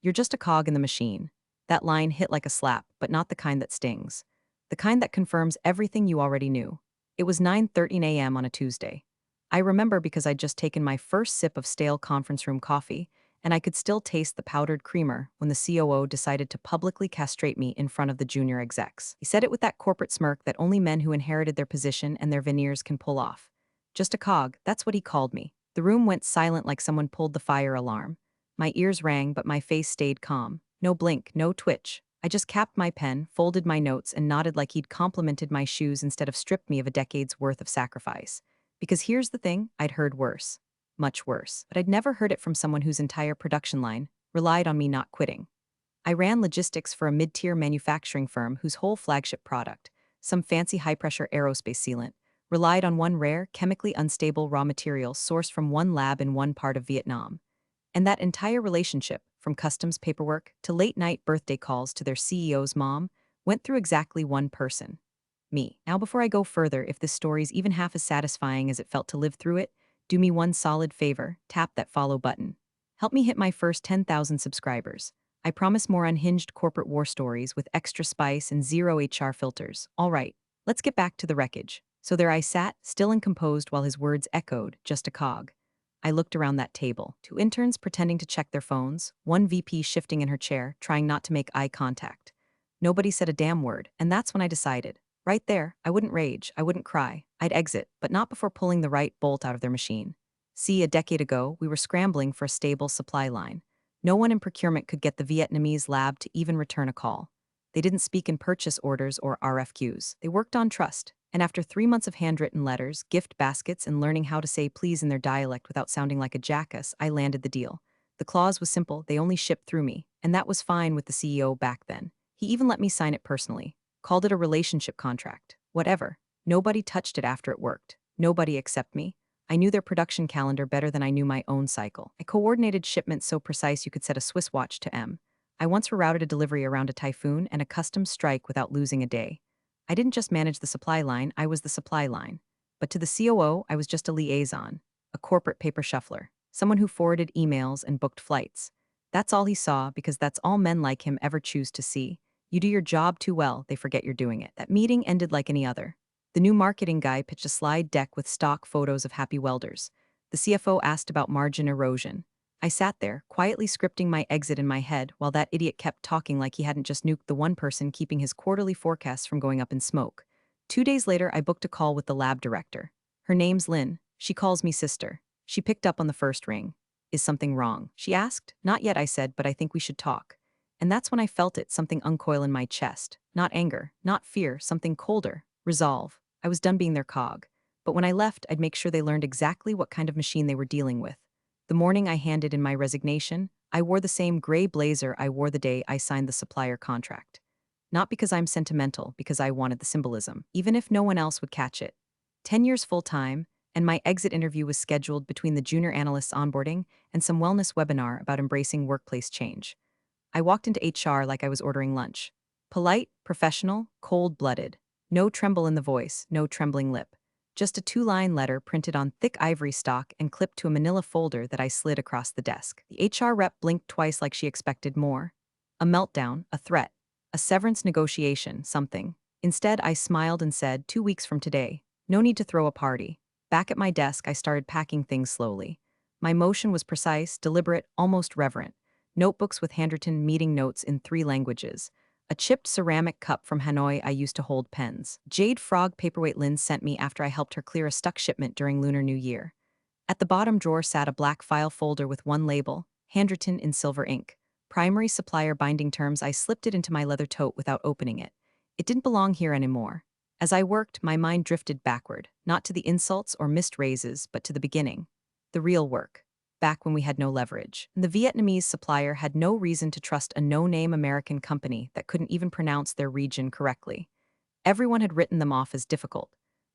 You're just a cog in the machine. That line hit like a slap, but not the kind that stings. The kind that confirms everything you already knew. It was 9:13 a.m. on a Tuesday. I remember because I'd just taken my first sip of stale conference room coffee, and I could still taste the powdered creamer when the COO decided to publicly castrate me in front of the junior execs. He said it with that corporate smirk that only men who inherited their position and their veneers can pull off. Just a cog, that's what he called me. The room went silent like someone pulled the fire alarm. My ears rang, but my face stayed calm. No blink, no twitch. I just capped my pen, folded my notes, and nodded like he'd complimented my shoes instead of stripped me of a decade's worth of sacrifice. Because here's the thing, I'd heard worse. Much worse. But I'd never heard it from someone whose entire production line relied on me not quitting. I ran logistics for a mid-tier manufacturing firm whose whole flagship product, some fancy high-pressure aerospace sealant, relied on one rare, chemically unstable raw material sourced from one lab in one part of Vietnam. And that entire relationship, from customs paperwork to late-night birthday calls to their CEO's mom, went through exactly one person. Me. Now before I go further, if this story's even half as satisfying as it felt to live through it, do me one solid favor, tap that follow button. Help me hit my first 10,000 subscribers. I promise more unhinged corporate war stories with extra spice and zero HR filters. All right, let's get back to the wreckage. So there I sat, still and composed while his words echoed, just a cog. I looked around that table, two interns pretending to check their phones, one VP shifting in her chair, trying not to make eye contact. Nobody said a damn word, and that's when I decided. Right there, I wouldn't rage, I wouldn't cry. I'd exit, but not before pulling the right bolt out of their machine. See, a decade ago, we were scrambling for a stable supply line. No one in procurement could get the Vietnamese lab to even return a call. They didn't speak in purchase orders or RFQs. They worked on trust. And after 3 months of handwritten letters, gift baskets, and learning how to say please in their dialect without sounding like a jackass, I landed the deal. The clause was simple, they only shipped through me, and that was fine with the CEO back then. He even let me sign it personally. Called it a relationship contract. Whatever. Nobody touched it after it worked. Nobody except me. I knew their production calendar better than I knew my own cycle. I coordinated shipments so precise you could set a Swiss watch to M. I once rerouted a delivery around a typhoon and a customs strike without losing a day. I didn't just manage the supply line, I was the supply line. But to the COO, I was just a liaison, a corporate paper shuffler, someone who forwarded emails and booked flights. That's all he saw because that's all men like him ever choose to see. You do your job too well, they forget you're doing it. That meeting ended like any other. The new marketing guy pitched a slide deck with stock photos of happy welders. The CFO asked about margin erosion. I sat there, quietly scripting my exit in my head while that idiot kept talking like he hadn't just nuked the one person keeping his quarterly forecasts from going up in smoke. 2 days later, I booked a call with the lab director. Her name's Lynn. She calls me sister. She picked up on the first ring. Is something wrong? She asked. Not yet, I said, but I think we should talk. And that's when I felt it, something uncoil in my chest. Not anger, not fear, something colder. Resolve. I was done being their cog. But when I left, I'd make sure they learned exactly what kind of machine they were dealing with. The morning I handed in my resignation, I wore the same gray blazer I wore the day I signed the supplier contract. Not because I'm sentimental, because I wanted the symbolism, even if no one else would catch it. 10 years full-time, and my exit interview was scheduled between the junior analyst's onboarding and some wellness webinar about embracing workplace change. I walked into HR like I was ordering lunch. Polite, professional, cold-blooded. No tremble in the voice, no trembling lip. Just a 2-line letter printed on thick ivory stock and clipped to a manila folder that I slid across the desk. The HR rep blinked twice like she expected more. A meltdown, a threat, a severance negotiation, something. Instead, I smiled and said, 2 weeks from today. No need to throw a party. Back at my desk, I started packing things slowly. My motion was precise, deliberate, almost reverent. Notebooks with handwritten meeting notes in 3 languages. A chipped ceramic cup from Hanoi I used to hold pens. Jade frog paperweight Lynn sent me after I helped her clear a stuck shipment during Lunar New Year. At the bottom drawer sat a black file folder with one label, handwritten in silver ink. Primary supplier binding terms. I slipped it into my leather tote without opening it. It didn't belong here anymore. As I worked, my mind drifted backward, not to the insults or missed raises, but to the beginning. The real work. Back when we had no leverage. The Vietnamese supplier had no reason to trust a no-name American company that couldn't even pronounce their region correctly. Everyone had written them off as difficult.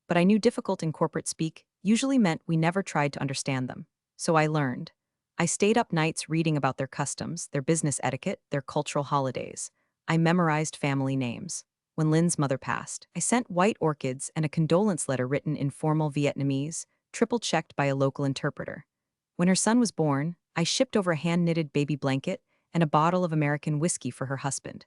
But I knew difficult in corporate speak usually meant we never tried to understand them. So I learned. I stayed up nights reading about their customs, their business etiquette, their cultural holidays. I memorized family names. When Lynn's mother passed, I sent white orchids and a condolence letter written in formal Vietnamese, triple-checked by a local interpreter. When her son was born, I shipped over a hand-knitted baby blanket and a bottle of American whiskey for her husband.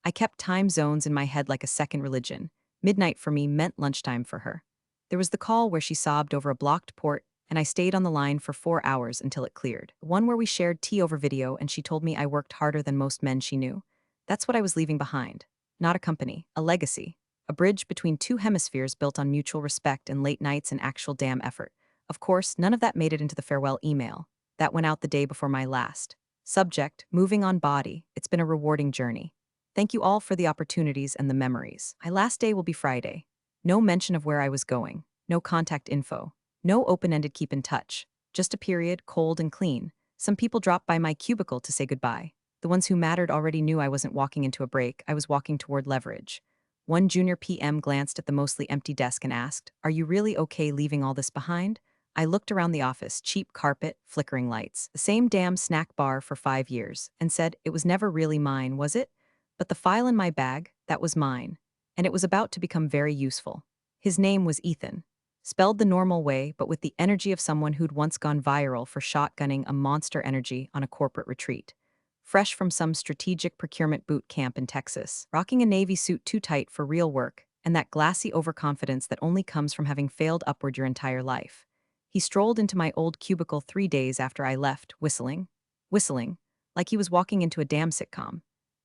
I kept time zones in my head like a second religion. Midnight for me meant lunchtime for her. There was the call where she sobbed over a blocked port, and I stayed on the line for 4 hours until it cleared. One where we shared tea over video and she told me I worked harder than most men she knew. That's what I was leaving behind. Not a company, a legacy. A bridge between two hemispheres built on mutual respect and late nights and actual damn effort. Of course, none of that made it into the farewell email. That went out the day before my last. Subject, moving on body. It's been a rewarding journey. Thank you all for the opportunities and the memories. My last day will be Friday. No mention of where I was going. No contact info. No open-ended keep in touch. Just a period, cold and clean. Some people dropped by my cubicle to say goodbye. The ones who mattered already knew I wasn't walking into a break, I was walking toward leverage. One junior PM glanced at the mostly empty desk and asked, "Are you really okay leaving all this behind?" I looked around the office, cheap carpet, flickering lights, the same damn snack bar for 5 years, and said, "It was never really mine, was it?" But the file in my bag, that was mine. And it was about to become very useful. His name was Ethan. Spelled the normal way, but with the energy of someone who'd once gone viral for shotgunning a monster energy on a corporate retreat. Fresh from some strategic procurement boot camp in Texas, rocking a Navy suit too tight for real work, and that glassy overconfidence that only comes from having failed upward your entire life. He strolled into my old cubicle 3 days after I left, whistling, like he was walking into a damn sitcom.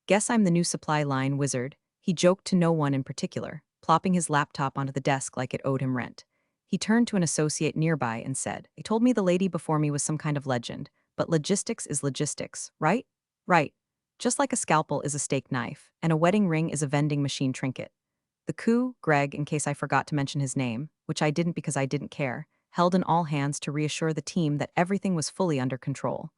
"Guess I'm the new supply line wizard," he joked to no one in particular, plopping his laptop onto the desk like it owed him rent. He turned to an associate nearby and said, "They told me the lady before me was some kind of legend, but logistics is logistics, right?" "Right. Just like a scalpel is a steak knife, and a wedding ring is a vending machine trinket." The COO, Greg, in case I forgot to mention his name, which I didn't because I didn't care, held an all hands to reassure the team that everything was fully under control.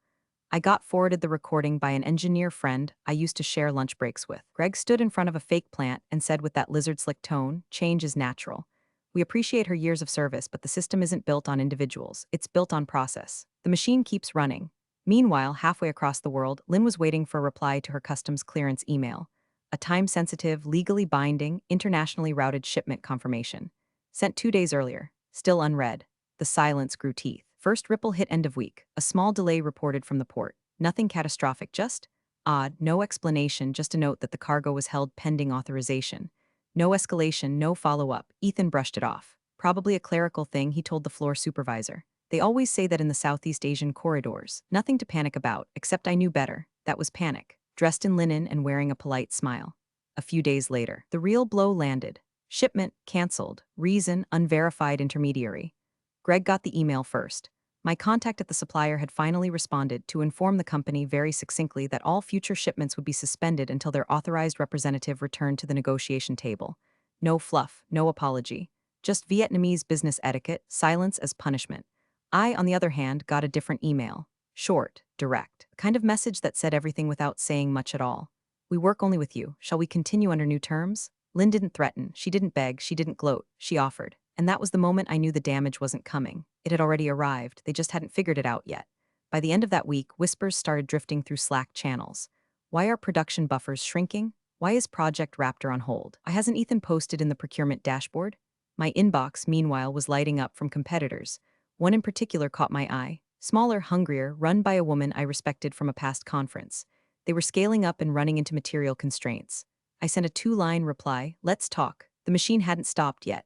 I got forwarded the recording by an engineer friend I used to share lunch breaks with. Greg stood in front of a fake plant and said with that lizard-slick tone, "Change is natural. We appreciate her years of service, but the system isn't built on individuals. It's built on process. The machine keeps running." Meanwhile, halfway across the world, Lynn was waiting for a reply to her customs clearance email. A time-sensitive, legally binding, internationally routed shipment confirmation. Sent 2 days earlier. Still unread. The silence grew teeth. First ripple hit end of week. A small delay reported from the port. Nothing catastrophic, just odd, no explanation, just a note that the cargo was held pending authorization. No escalation, no follow-up. Ethan brushed it off. Probably a clerical thing, he told the floor supervisor. They always say that in the Southeast Asian corridors. Nothing to panic about, except I knew better. That was panic. Dressed in linen and wearing a polite smile. A few days later, the real blow landed. Shipment canceled. Reason unverified intermediary. Greg got the email first. My contact at the supplier had finally responded to inform the company very succinctly that all future shipments would be suspended until their authorized representative returned to the negotiation table. No fluff, no apology. Just Vietnamese business etiquette, silence as punishment. I, on the other hand, got a different email. Short, direct. The kind of message that said everything without saying much at all. "We work only with you. Shall we continue under new terms?" Lynn didn't threaten, she didn't beg, she didn't gloat, she offered. And that was the moment I knew the damage wasn't coming. It had already arrived, they just hadn't figured it out yet. By the end of that week, whispers started drifting through Slack channels. Why are production buffers shrinking? Why is Project Raptor on hold? Why hasn't Ethan posted in the procurement dashboard? My inbox, meanwhile, was lighting up from competitors. One in particular caught my eye. Smaller, hungrier, run by a woman I respected from a past conference. They were scaling up and running into material constraints. I sent a 2-line reply, "Let's talk." The machine hadn't stopped yet.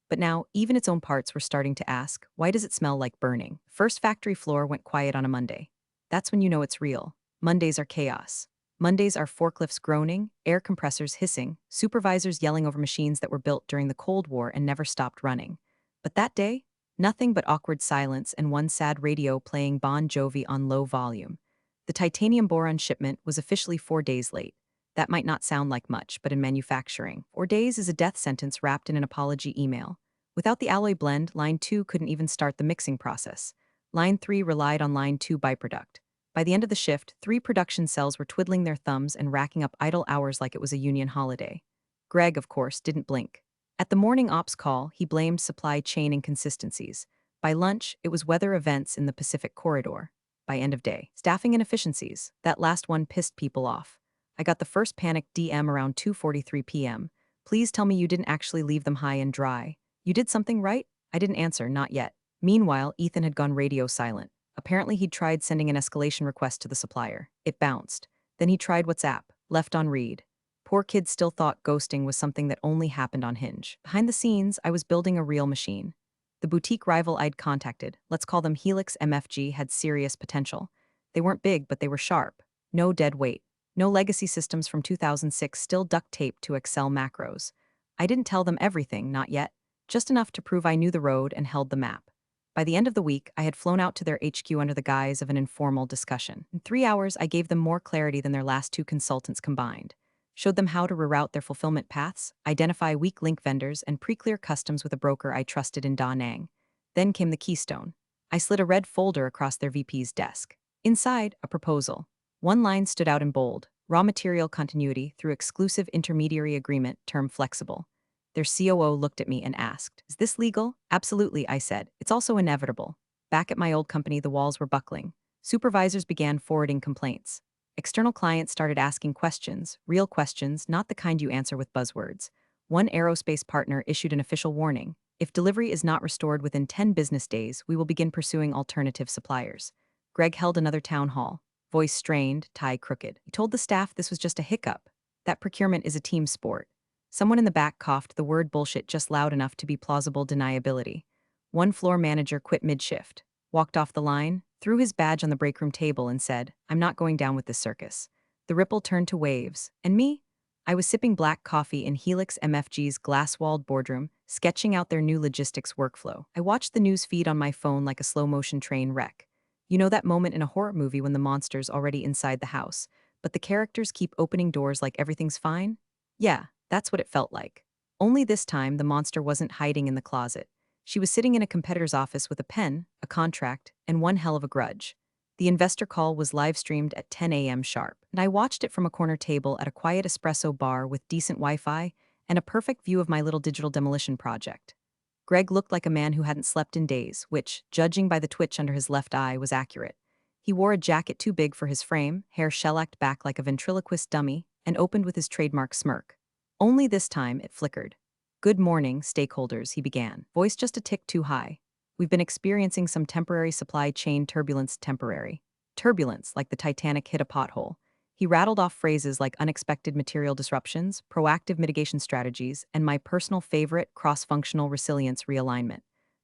But now, even its own parts were starting to ask, why does it smell like burning? First factory floor went quiet on a Monday. That's when you know it's real. Mondays are chaos. Mondays are forklifts groaning, air compressors hissing, supervisors yelling over machines that were built during the Cold War and never stopped running. But that day, nothing but awkward silence and one sad radio playing Bon Jovi on low volume. The titanium boron shipment was officially 4 days late. That might not sound like much, but in manufacturing, 4 days is a death sentence wrapped in an apology email. Without the alloy blend, line 2 couldn't even start the mixing process. Line 3 relied on line 2 byproduct. By the end of the shift, 3 production cells were twiddling their thumbs and racking up idle hours like it was a union holiday. Greg, of course, didn't blink. At the morning ops call, he blamed supply chain inconsistencies. By lunch, it was weather events in the Pacific corridor. By end of day, staffing inefficiencies. That last one pissed people off. I got the first panic DM around 2:43 p.m. "Please tell me you didn't actually leave them high and dry. You did something right?" I didn't answer, not yet. Meanwhile, Ethan had gone radio silent. Apparently he'd tried sending an escalation request to the supplier. It bounced. Then he tried WhatsApp, left on read. Poor kid still thought ghosting was something that only happened on Hinge. Behind the scenes, I was building a real machine. The boutique rival I'd contacted, let's call them Helix MFG, had serious potential. They weren't big, but they were sharp. No dead weight. No legacy systems from 2006 still duct taped to Excel macros. I didn't tell them everything, not yet. Just enough to prove I knew the road and held the map. By the end of the week, I had flown out to their HQ under the guise of an informal discussion. In 3 hours, I gave them more clarity than their last two consultants combined. Showed them how to reroute their fulfillment paths, identify weak link vendors, and pre-clear customs with a broker I trusted in Da Nang. Then came the keystone. I slid a red folder across their VP's desk. Inside, a proposal. One line stood out in bold: raw material continuity through exclusive intermediary agreement, term flexible. Their COO looked at me and asked, "Is this legal?" "Absolutely," I said. "It's also inevitable." Back at my old company, the walls were buckling. Supervisors began forwarding complaints. External clients started asking questions, real questions, not the kind you answer with buzzwords. One aerospace partner issued an official warning: if delivery is not restored within 10 business days, we will begin pursuing alternative suppliers. Greg held another town hall, voice strained, tie crooked. He told the staff this was just a hiccup, that procurement is a team sport. Someone in the back coughed the word bullshit just loud enough to be plausible deniability. One floor manager quit mid-shift, walked off the line, threw his badge on the break room table and said, "I'm not going down with this circus." The ripple turned to waves. And me? I was sipping black coffee in Helix MFG's glass-walled boardroom, sketching out their new logistics workflow. I watched the news feed on my phone like a slow-motion train wreck. You know that moment in a horror movie when the monster's already inside the house, but the characters keep opening doors like everything's fine? Yeah, that's what it felt like. Only this time, the monster wasn't hiding in the closet. She was sitting in a competitor's office with a pen, a contract, and one hell of a grudge. The investor call was live-streamed at 10 a.m. sharp, and I watched it from a corner table at a quiet espresso bar with decent Wi-Fi and a perfect view of my little digital demolition project. Greg looked like a man who hadn't slept in days, which, judging by the twitch under his left eye, was accurate. He wore a jacket too big for his frame, hair shellacked back like a ventriloquist dummy, and opened with his trademark smirk. Only this time, it flickered. "Good morning, stakeholders," he began, voice just a tick too high. "We've been experiencing some temporary supply chain turbulence. Turbulence, like the Titanic hit a pothole." He rattled off phrases like unexpected material disruptions, proactive mitigation strategies, and my personal favorite, cross-functional resilience realignment.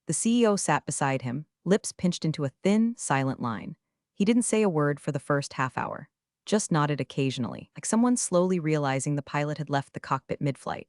The CEO sat beside him, lips pinched into a thin, silent line. He didn't say a word for the first half hour, just nodded occasionally, like someone slowly realizing the pilot had left the cockpit mid-flight.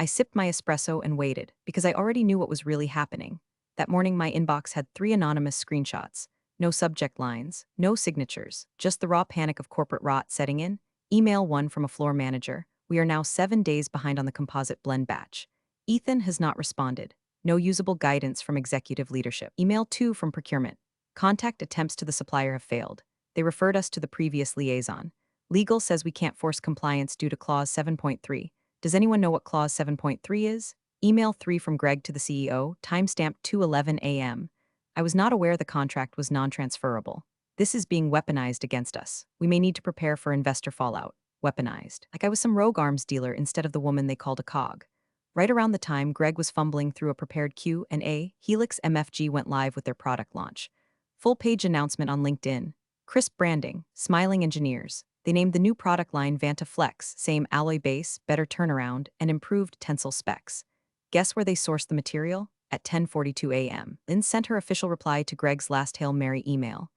I sipped my espresso and waited, because I already knew what was really happening. That morning my inbox had 3 anonymous screenshots. No subject lines, no signatures, just the raw panic of corporate rot setting in. Email 1 from a floor manager: "We are now 7 days behind on the composite blend batch. Ethan has not responded. No usable guidance from executive leadership." Email 2 from procurement: "Contact attempts to the supplier have failed. They referred us to the previous liaison. Legal says we can't force compliance due to Clause 7.3. Does anyone know what Clause 7.3 is?" Email 3 from Greg to the CEO, timestamp 2:11 a.m. "I was not aware the contract was non-transferable. This is being weaponized against us. We may need to prepare for investor fallout." Weaponized. Like I was some rogue arms dealer instead of the woman they called a cog. Right around the time Greg was fumbling through a prepared Q&A, Helix MFG went live with their product launch. Full-page announcement on LinkedIn. Crisp branding, smiling engineers. They named the new product line Vanta Flex, same alloy base, better turnaround, and improved tensile specs. Guess where they sourced the material? At 10:42 a.m. Lynn sent her official reply to Greg's last Hail Mary email.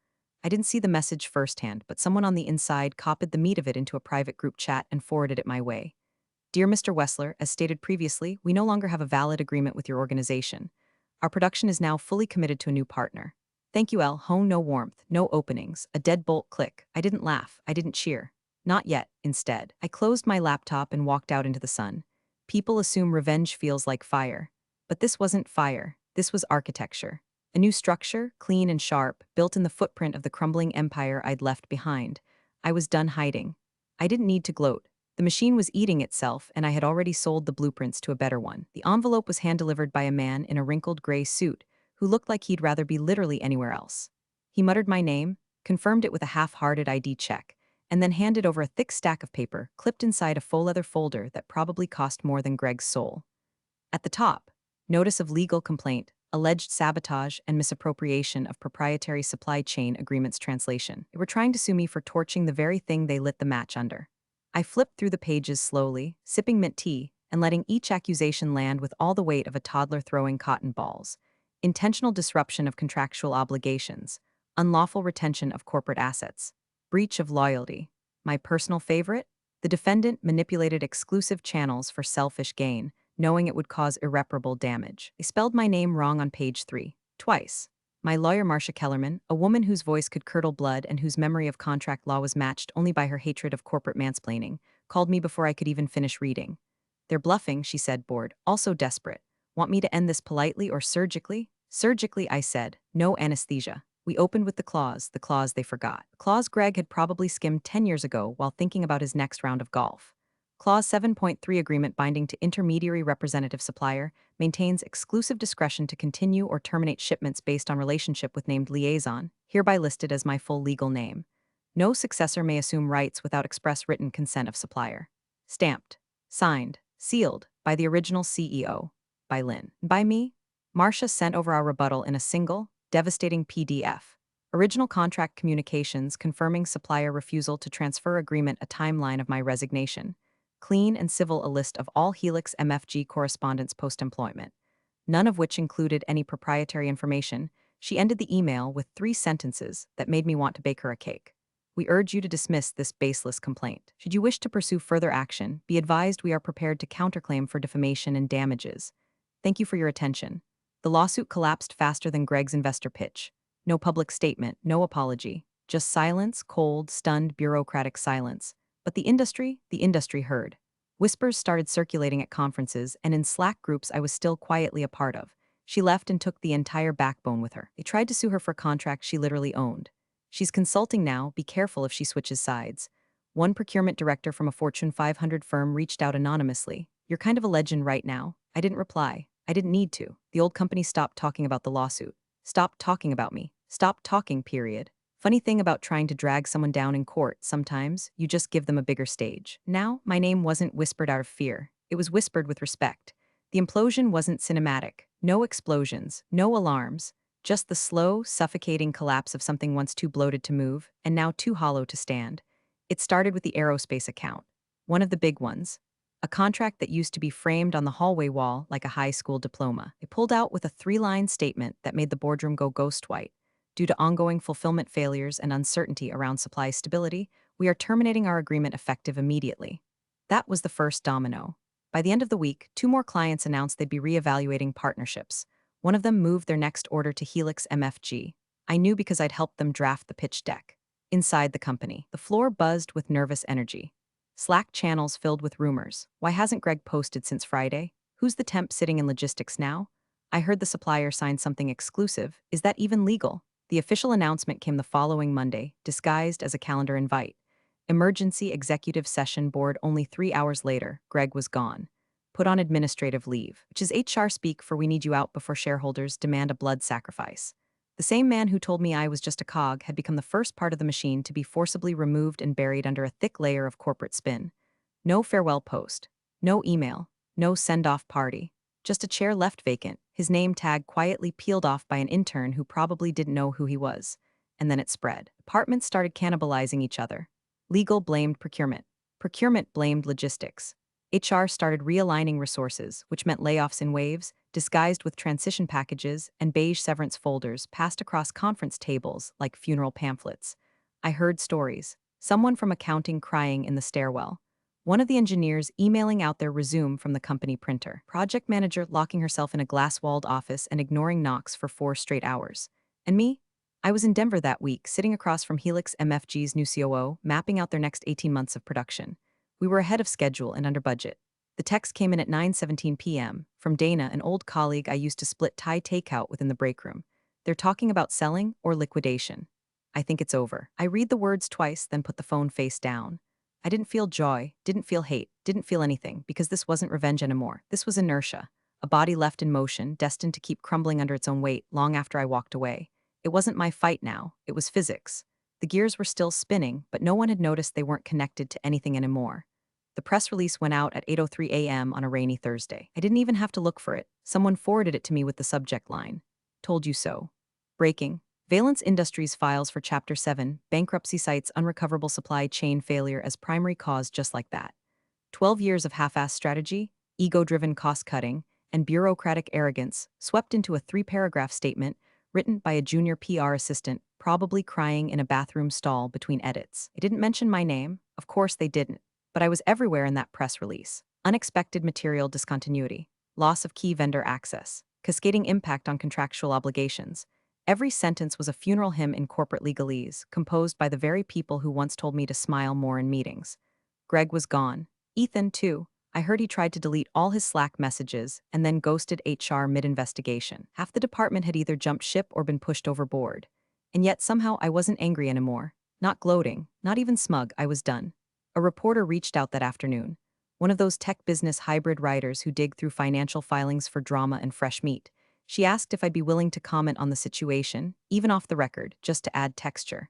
I didn't see the message firsthand, but someone on the inside copied the meat of it into a private group chat and forwarded it my way. "Dear Mr. Wessler, as stated previously, we no longer have a valid agreement with your organization. Our production is now fully committed to a new partner. Thank you, L. Hone, no warmth, no openings, a deadbolt click." I didn't laugh, I didn't cheer. Not yet, instead. I closed my laptop and walked out into the sun. People assume revenge feels like fire. But this wasn't fire, this was architecture. A new structure, clean and sharp, built in the footprint of the crumbling empire I'd left behind. I was done hiding. I didn't need to gloat. The machine was eating itself, and I had already sold the blueprints to a better one. The envelope was hand-delivered by a man in a wrinkled gray suit, who looked like he'd rather be literally anywhere else. He muttered my name, confirmed it with a half-hearted ID check, and then handed over a thick stack of paper clipped inside a faux leather folder that probably cost more than Greg's soul. At the top, notice of legal complaint, alleged sabotage and misappropriation of proprietary supply chain agreements translation. They were trying to sue me for torching the very thing they lit the match under. I flipped through the pages slowly, sipping mint tea, and letting each accusation land with all the weight of a toddler throwing cotton balls. Intentional disruption of contractual obligations, unlawful retention of corporate assets, breach of loyalty. My personal favorite? The defendant manipulated exclusive channels for selfish gain, knowing it would cause irreparable damage. They spelled my name wrong on page 3, twice. My lawyer, Marcia Kellerman, a woman whose voice could curdle blood and whose memory of contract law was matched only by her hatred of corporate mansplaining, called me before I could even finish reading. They're bluffing, she said, bored, also desperate. Want me to end this politely or surgically? Surgically, I said. No anesthesia. We opened with the clause they forgot. The clause Greg had probably skimmed 10 years ago while thinking about his next round of golf. Clause 7.3 agreement binding to intermediary representative supplier maintains exclusive discretion to continue or terminate shipments based on relationship with named liaison, hereby listed as my full legal name. No successor may assume rights without express written consent of supplier. Stamped. Signed. Sealed. By the original CEO. By Lynn. By me? Marcia sent over our rebuttal in a single, devastating PDF. Original contract communications confirming supplier refusal to transfer agreement, a timeline of my resignation. Clean and civil, a list of all Helix MFG correspondence post-employment, none of which included any proprietary information. She ended the email with 3 sentences that made me want to bake her a cake. We urge you to dismiss this baseless complaint. Should you wish to pursue further action, be advised we are prepared to counterclaim for defamation and damages. Thank you for your attention. The lawsuit collapsed faster than Greg's investor pitch. No public statement, no apology. Just silence, cold, stunned, bureaucratic silence. But the industry heard. Whispers started circulating at conferences and in Slack groups I was still quietly a part of. She left and took the entire backbone with her. They tried to sue her for contracts she literally owned. She's consulting now, be careful if she switches sides. One procurement director from a Fortune 500 firm reached out anonymously. You're kind of a legend right now. I didn't reply. I didn't need to. The old company stopped talking about the lawsuit. Stopped talking about me. Stopped talking, period. Funny thing about trying to drag someone down in court, sometimes you just give them a bigger stage. Now, my name wasn't whispered out of fear. It was whispered with respect. The implosion wasn't cinematic. No explosions, no alarms. Just the slow, suffocating collapse of something once too bloated to move, and now too hollow to stand. It started with the aerospace account. One of the big ones. A contract that used to be framed on the hallway wall like a high school diploma. It pulled out with a 3-line statement that made the boardroom go ghost white. Due to ongoing fulfillment failures and uncertainty around supply stability, we are terminating our agreement effective immediately. That was the first domino. By the end of the week, 2 more clients announced they'd be reevaluating partnerships. One of them moved their next order to Helix MFG. I knew because I'd helped them draft the pitch deck. Inside the company, the floor buzzed with nervous energy. Slack channels filled with rumors. Why hasn't Greg posted since Friday? Who's the temp sitting in logistics now? I heard the supplier signed something exclusive. Is that even legal? The official announcement came the following Monday, disguised as a calendar invite. Emergency executive session board. Only 3 hours later, Greg was gone. Put on administrative leave, which is HR speak for we need you out before shareholders demand a blood sacrifice. The same man who told me I was just a cog had become the first part of the machine to be forcibly removed and buried under a thick layer of corporate spin. No farewell post, no email, no send-off party. Just a chair left vacant, his name tag quietly peeled off by an intern who probably didn't know who he was. And then it spread. Departments started cannibalizing each other. Legal blamed procurement. Procurement blamed logistics. HR started realigning resources, which meant layoffs in waves, disguised with transition packages and beige severance folders passed across conference tables like funeral pamphlets. I heard stories. Someone from accounting crying in the stairwell. One of the engineers emailing out their resume from the company printer. Project manager locking herself in a glass-walled office and ignoring knocks for 4 straight hours. And me? I was in Denver that week, sitting across from Helix MFG's new COO, mapping out their next 18 months of production. We were ahead of schedule and under budget. The text came in at 9:17 p.m. from Dana, an old colleague I used to split Thai takeout within the break room. They're talking about selling or liquidation. I think it's over. I read the words twice, then put the phone face down. I didn't feel joy, didn't feel hate, didn't feel anything, because this wasn't revenge anymore. This was inertia. A body left in motion, destined to keep crumbling under its own weight long after I walked away. It wasn't my fight now, it was physics. The gears were still spinning, but no one had noticed they weren't connected to anything anymore. The press release went out at 8:03 a.m. on a rainy Thursday. I didn't even have to look for it. Someone forwarded it to me with the subject line. Told you so. Breaking. Valence Industries files for Chapter 7, bankruptcy cites unrecoverable supply chain failure as primary cause just like that. 12 years of half-assed strategy, ego-driven cost-cutting, and bureaucratic arrogance swept into a three-paragraph statement written by a junior PR assistant, probably crying in a bathroom stall between edits. It didn't mention my name. Of course they didn't. But I was everywhere in that press release. Unexpected material discontinuity, loss of key vendor access, cascading impact on contractual obligations. Every sentence was a funeral hymn in corporate legalese, composed by the very people who once told me to smile more in meetings. Greg was gone. Ethan, too. I heard he tried to delete all his Slack messages and then ghosted HR mid-investigation. Half the department had either jumped ship or been pushed overboard. And yet somehow I wasn't angry anymore. Not gloating, not even smug, I was done. A reporter reached out that afternoon. One of those tech business hybrid writers who dig through financial filings for drama and fresh meat. She asked if I'd be willing to comment on the situation, even off the record, just to add texture.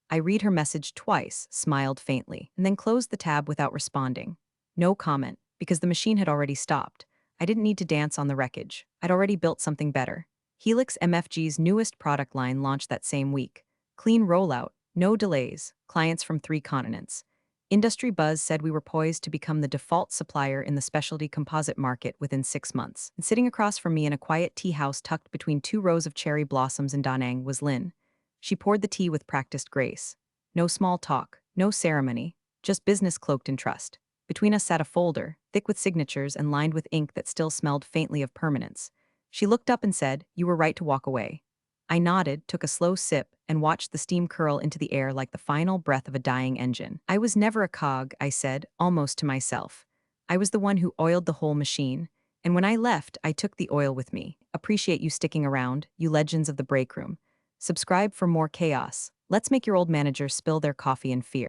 I read her message twice, smiled faintly, and then closed the tab without responding. No comment, because the machine had already stopped. I didn't need to dance on the wreckage. I'd already built something better. Helix MFG's newest product line launched that same week. Clean rollout, no delays, clients from 3 continents. Industry buzz said we were poised to become the default supplier in the specialty composite market within 6 months. And sitting across from me in a quiet tea house tucked between 2 rows of cherry blossoms in Da Nang was Lynn. She poured the tea with practiced grace. No small talk, no ceremony, just business cloaked in trust. Between us sat a folder, thick with signatures and lined with ink that still smelled faintly of permanence. She looked up and said, "You were right to walk away." I nodded, took a slow sip, and watched the steam curl into the air like the final breath of a dying engine. "I was never a cog," I said, almost to myself. "I was the one who oiled the whole machine. And when I left, I took the oil with me. Appreciate you sticking around, you legends of the break room. Subscribe for more chaos. Let's make your old managers spill their coffee in fear."